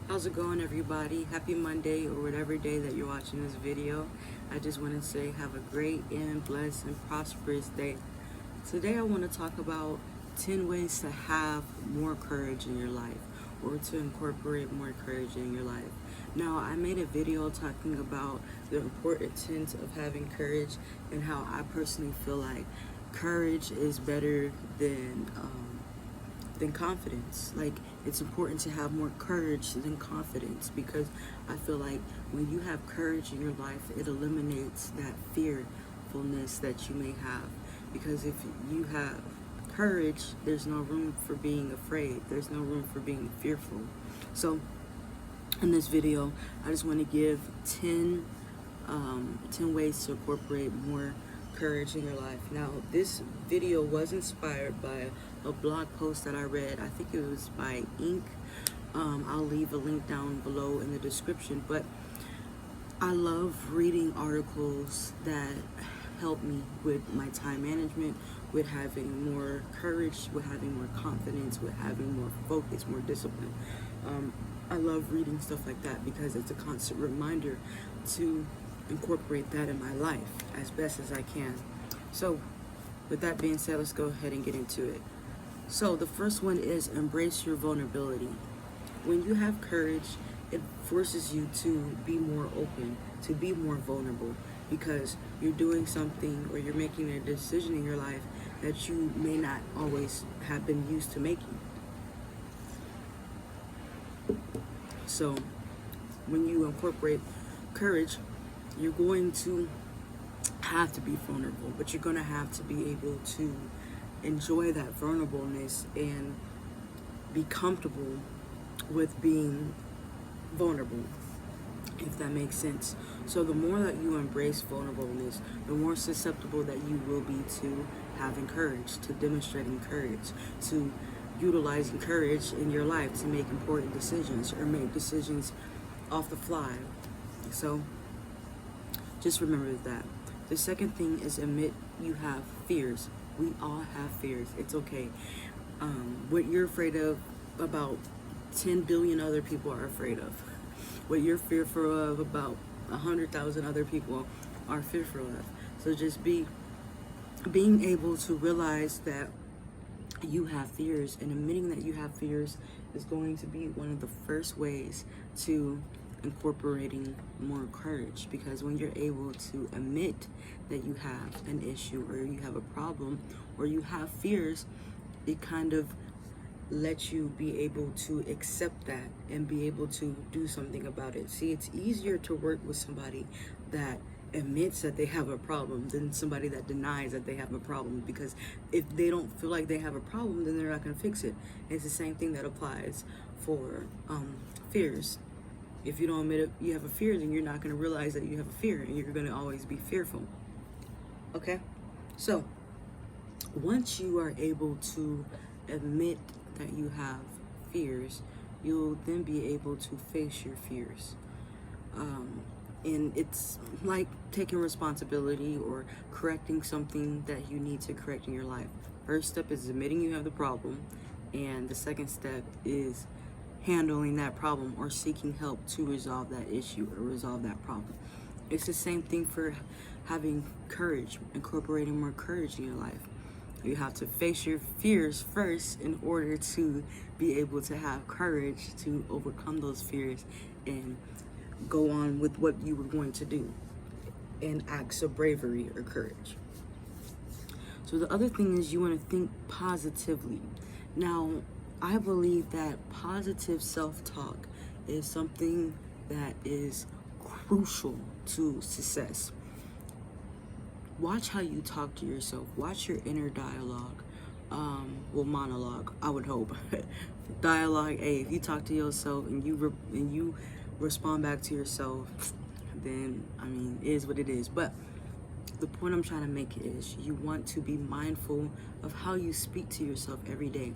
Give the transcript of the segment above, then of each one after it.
How's it going, everybody? Happy Monday, or whatever day that you're watching this video. I just want to say have a great and blessed and prosperous day. Today I want to talk about 10 ways to have more courage in your life, or to incorporate more courage in your life. Now, I made a video talking about the importance of having courage and how I personally feel like courage is better than confidence. Like, it's important to have more courage than confidence, because I feel like when you have courage in your life, it eliminates that fearfulness that you may have. Because if you have courage, there's no room for being afraid, there's no room for being fearful. So in this video, I just want to give 10 ways to incorporate more courage in your life. Now, this video was inspired by a blog post that I read. I think it was by Inc. I'll leave a link down below in the description. But I love reading articles that help me with my time management, with having more courage, with having more confidence, with having more focus, more discipline. I love reading stuff like that because it's a constant reminder to incorporate that in my life as best as I can. So with that being said, let's go ahead and get into it. So the first one is embrace your vulnerability. When you have courage, it forces you to be more open, to be more vulnerable, because you're doing something or you're making a decision in your life that you may not always have been used to making. So when you incorporate courage, you're going to have to be vulnerable, but you're going to have to be able to enjoy that vulnerableness and be comfortable with being vulnerable, if that makes sense. So the more that you embrace vulnerableness, the more susceptible that you will be to having courage, to demonstrating courage, to utilizing courage in your life to make important decisions or make decisions off the fly. So just remember that. The second thing is admit you have fears. We all have fears. It's okay. What you're afraid of, about 10 billion other people are afraid of. What you're fearful of, about 100,000 other people are fearful of. So just being able to realize that you have fears, and admitting that you have fears is going to be one of the first ways to incorporating more courage. Because when you're able to admit that you have an issue, or you have a problem, or you have fears, it kind of lets you be able to accept that and be able to do something about it. See, it's easier to work with somebody that admits that they have a problem than somebody that denies that they have a problem, because if they don't feel like they have a problem, then they're not going to fix it. And it's the same thing that applies for fears. If you don't admit it, you have a fear, then you're not going to realize that you have a fear, and you're going to always be fearful. Okay? So once you are able to admit that you have fears, you'll then be able to face your fears. And it's like taking responsibility or correcting something that you need to correct in your life. First step is admitting you have the problem, and the second step is handling that problem or seeking help to resolve that issue or resolve that problem. It's the same thing for having courage, incorporating more courage in your life. You have to face your fears first in order to be able to have courage to overcome those fears and go on with what you were going to do in acts of bravery or courage. So the other thing is you want to think positively. Now, I believe that positive self-talk is something that is crucial to success. Watch how you talk to yourself. Watch your inner dialogue. Monologue, I would hope. Dialogue, hey, if you talk to yourself and you respond back to yourself, then, I mean, it is what it is. But the point I'm trying to make is you want to be mindful of how you speak to yourself every day.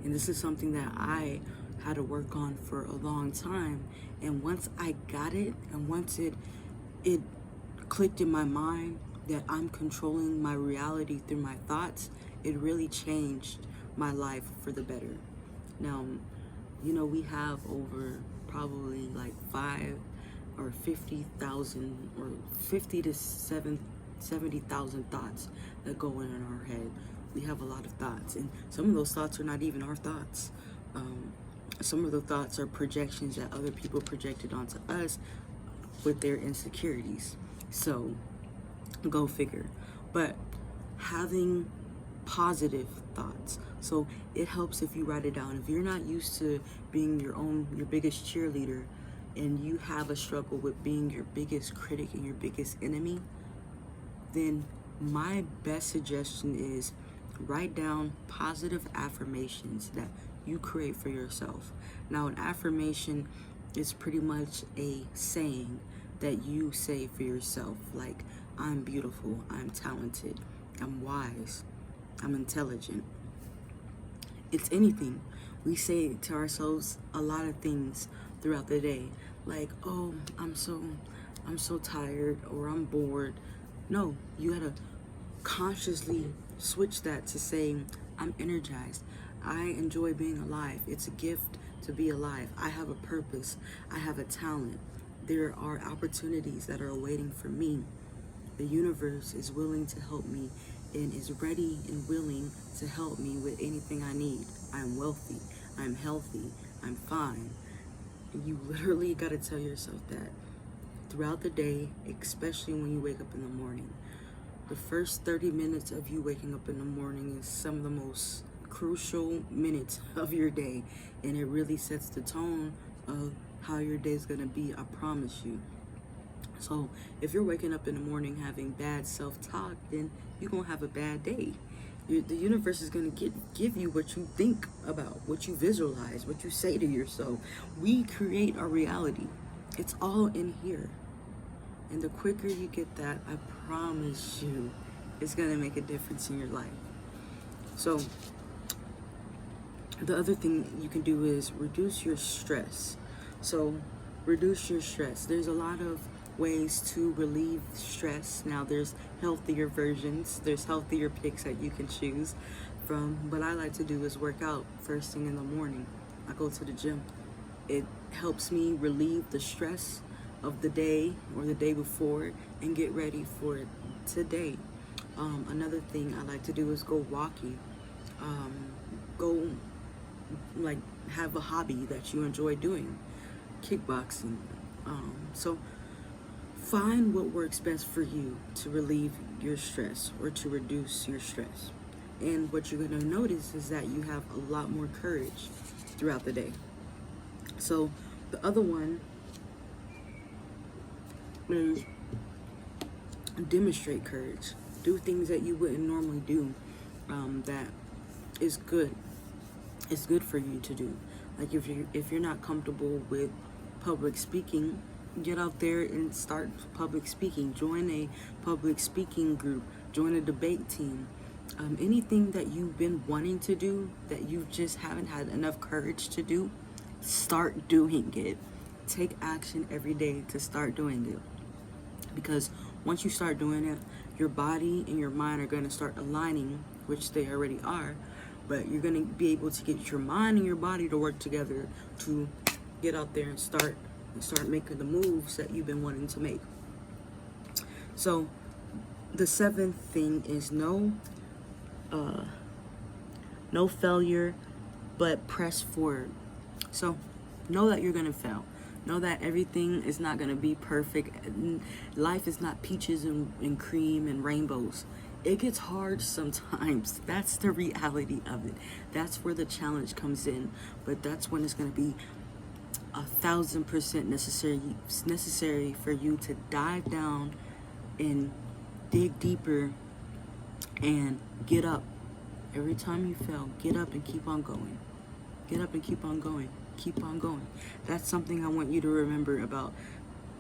And this is something that I had to work on for a long time. And once I got it, and once it clicked in my mind that I'm controlling my reality through my thoughts, it really changed my life for the better. Now, You know, we have over probably like 50,000 or 50 to 70,000 thoughts that go in our head. We have a lot of thoughts, and some of those thoughts are not even our thoughts. Some of the thoughts are projections that other people projected onto us with their insecurities. So, go figure. But having positive thoughts. So it helps if you write it down. If you're not used to being your biggest cheerleader, and you have a struggle with being your biggest critic and your biggest enemy, then my best suggestion is write down positive affirmations that you create for yourself. Now, an affirmation is pretty much a saying that you say for yourself, like, I'm beautiful, I'm talented, I'm wise, I'm intelligent. It's anything. We say to ourselves a lot of things throughout the day, like, oh, I'm so tired, or I'm bored. No, you gotta consciously switch that to saying, I'm energized, I enjoy being alive, it's a gift to be alive, I have a purpose, I have a talent, there are opportunities that are awaiting for me. The universe is willing to help me and is ready and willing to help me with anything I need. I'm wealthy, I'm healthy, I'm fine. And you literally got to tell yourself that throughout the day, especially when you wake up in the morning. The first 30 minutes of you waking up in the morning is some of the most crucial minutes of your day, and it really sets the tone of how your day is going to be, I promise you. So if you're waking up in the morning having bad self-talk, then you're going to have a bad day. The universe is going to give you what you think about, what you visualize, what you say to yourself. We create our reality. It's all in here. And the quicker you get that, I promise you, it's going to make a difference in your life. So the other thing you can do is reduce your stress. So reduce your stress. There's a lot of ways to relieve stress. Now there's healthier versions, there's healthier picks that you can choose from. What I like to do is work out first thing in the morning. I go to the gym. It helps me relieve the stress of the day or the day before and get ready for today. Another thing I like to do is go walking. Go like have a hobby that you enjoy doing, kickboxing. So find what works best for you to relieve your stress or to reduce your stress. And what you're going to notice is that you have a lot more courage throughout the day. So the other one is demonstrate courage. Do things that you wouldn't normally do, that is good. It's good for you to do. Like if you're not comfortable with public speaking, get out there and start public speaking. Join a public speaking group. Join a debate team. Anything that you've been wanting to do that you just haven't had enough courage to do, start doing it. Take action every day to start doing it. Because once you start doing it, your body and your mind are going to start aligning, which they already are. But you're going to be able to get your mind and your body to work together to get out there and start making the moves that you've been wanting to make. So the seventh thing is no failure, but press forward. So know that you're going to fail. Know that everything is not going to be perfect. Life is not peaches and cream and rainbows. It gets hard sometimes. That's the reality of it. That's where the challenge comes in. But that's when it's going to be 1,000% necessary for you to dive down and dig deeper and get up. Every time you fail, get up and keep on going. Get up and keep on going. Keep on going. That's something I want you to remember about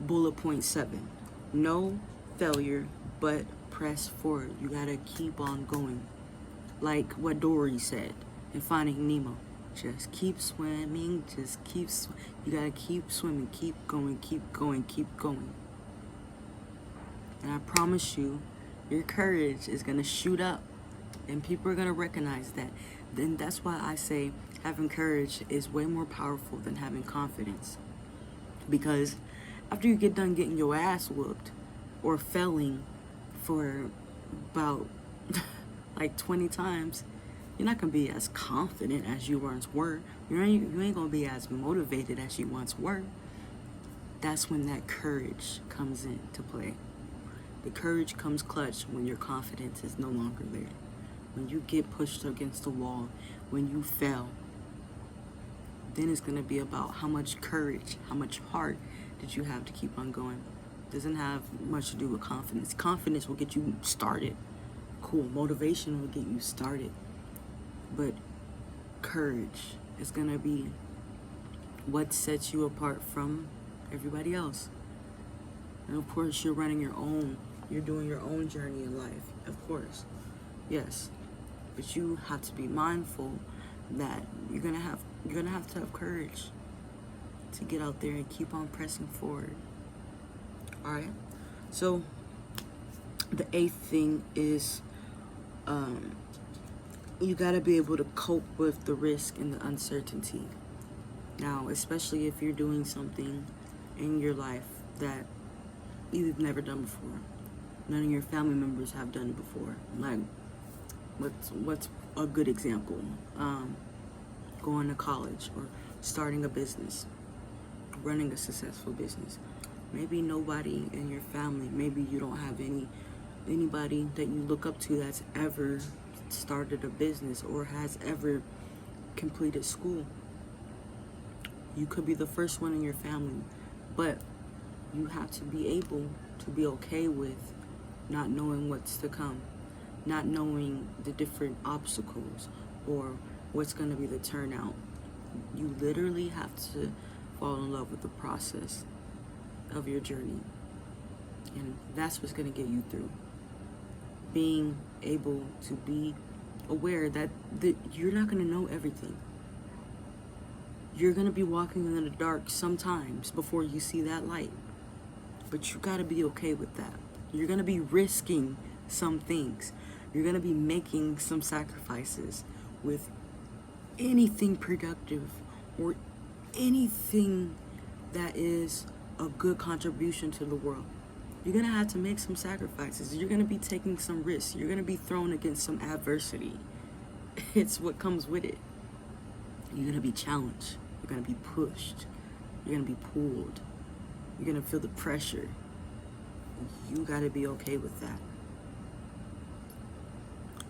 bullet point 7. No failure, but press forward. You gotta keep on going. Like what Dory said in Finding Nemo. Just keep swimming. You gotta keep swimming. Keep going, keep going, keep going. And I promise you, your courage is gonna shoot up. And people are gonna recognize that. Then that's why I say Having courage is way more powerful than having confidence. Because after you get done getting your ass whooped or failing for about like 20 times, you're not going to be as confident as you once were. You ain't going to be as motivated as you once were. That's when that courage comes into play. The courage comes clutch when your confidence is no longer there. When you get pushed against the wall, when you fail, then it's going to be about how much courage, how much heart did you have to keep on going. It doesn't have much to do with confidence. Confidence will get you started. Cool. Motivation will get you started. But courage is going to be what sets you apart from everybody else. And of course, you're running your own. You're doing your own journey in life. Of course. Yes. But you have to be mindful that you're gonna have to have courage to get out there and keep on pressing forward. Alright? So the 8th thing is you gotta be able to cope with the risk and the uncertainty. Now, especially if you're doing something in your life that you've never done before. None of your family members have done it before. Like, what's a good example? Going to college or starting a business, running a successful business. Maybe nobody in your family, maybe you don't have anybody that you look up to that's ever started a business or has ever completed school. You could be the first one in your family, but you have to be able to be okay with not knowing what's to come, not knowing the different obstacles or what's going to be the turnout. You literally have to fall in love with the process of your journey. And that's what's going to get you through. Being able to be aware that you're not going to know everything. You're going to be walking in the dark sometimes before you see that light. But you got to be okay with that. You're going to be risking some things. You're going to be making some sacrifices with anything productive or anything that is a good contribution to the world. You're going to have to make some sacrifices. You're going to be taking some risks. You're going to be thrown against some adversity. It's what comes with it. You're going to be challenged. You're going to be pushed. You're going to be pulled. You're going to feel the pressure. You got to be okay with that.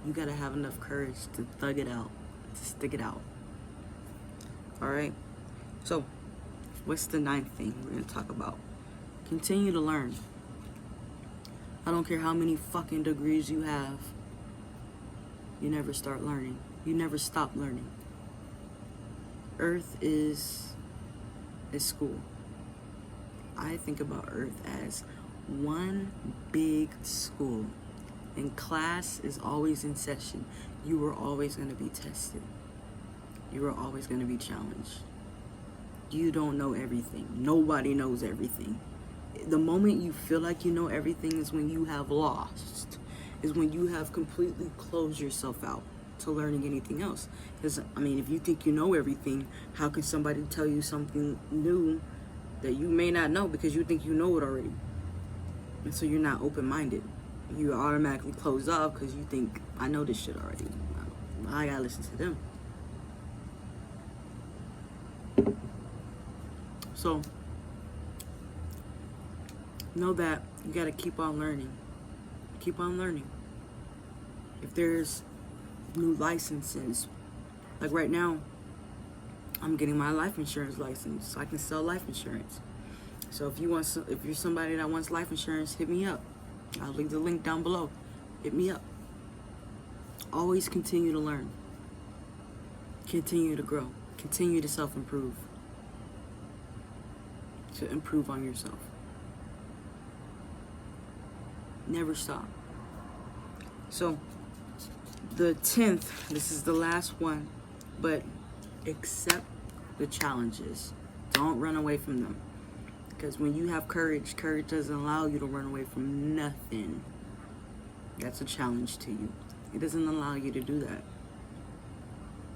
You got to have enough courage to thug it out, to stick it out. All right? So, what's the 9th thing we're going to talk about? Continue to learn. I don't care how many fucking degrees you have. You never start learning. You never stop learning. Earth is school. I think about Earth as one big school. And class is always in session. You are always going to be tested. You are always going to be challenged. You don't know everything. Nobody knows everything. The moment you feel like you know everything is when you have lost. Is when you have completely closed yourself out to learning anything else. Because, I mean, if you think you know everything, how can somebody tell you something new that you may not know because you think you know it already? And so you're not open-minded. You automatically close off because you think, I know this shit already. I gotta listen to them. So, know that you gotta keep on learning. Keep on learning. If there's new licenses, like right now, I'm getting my life insurance license so I can sell life insurance. So if you're somebody that wants life insurance, hit me up. I'll leave the link down below. Hit me up. Always continue to learn. Continue to grow. Continue to self-improve. To improve on yourself. Never stop. So, the 10th, this is the last one, but accept the challenges. Don't run away from them. Because when you have courage, courage doesn't allow you to run away from nothing. That's a challenge to you. It doesn't allow you to do that.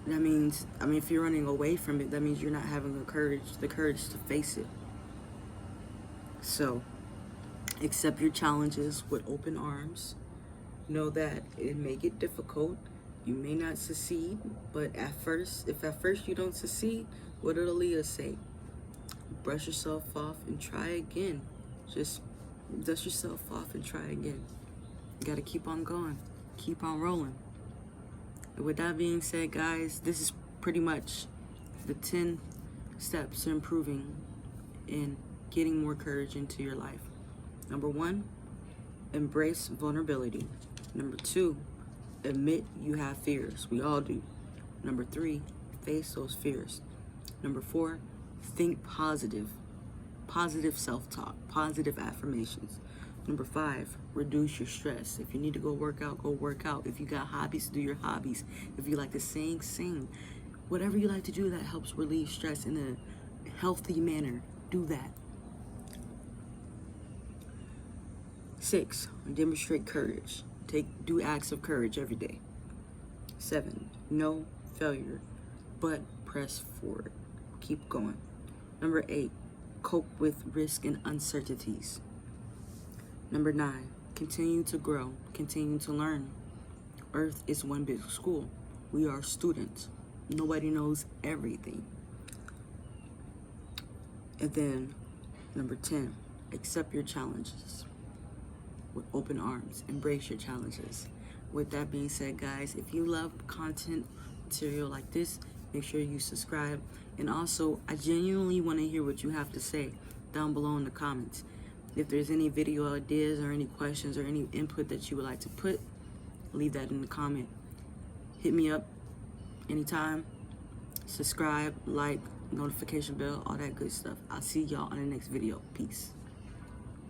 That means, I mean, if you're running away from it, that means you're not having the courage to face it. So, accept your challenges with open arms. Know that it may get difficult. You may not succeed, but if at first you don't succeed, what did Aaliyah say? Brush yourself off and try again. Just dust yourself off and try again. You gotta keep on going, keep on rolling. And with that being said, guys, this is pretty much the 10 steps to improving and getting more courage into your life. Number 1, embrace vulnerability. Number 2, admit you have fears. We all do. Number 3, face those fears. Number 4, think positive. Positive self-talk, positive affirmations. Number 5, reduce your stress. If you need to go work out, go work out. If you got hobbies, do your hobbies. If you like to sing, sing. Whatever you like to do that helps relieve stress in a healthy manner, do that. 6, demonstrate courage. Do acts of courage every day. 7, no failure, but press forward. Keep going. Number 8, cope with risk and uncertainties. Number 9, continue to grow, continue to learn. Earth is one big school. We are students. Nobody knows everything. And then number 10, accept your challenges with open arms. Embrace your challenges. With that being said, guys, if you love content material like this, make sure you subscribe. And also, I genuinely want to hear what you have to say down below in the comments. If there's any video ideas or any questions or any input that you would like to put, leave that in the comment. Hit me up anytime. Subscribe, like, notification bell, all that good stuff. I'll see y'all on the next video. Peace.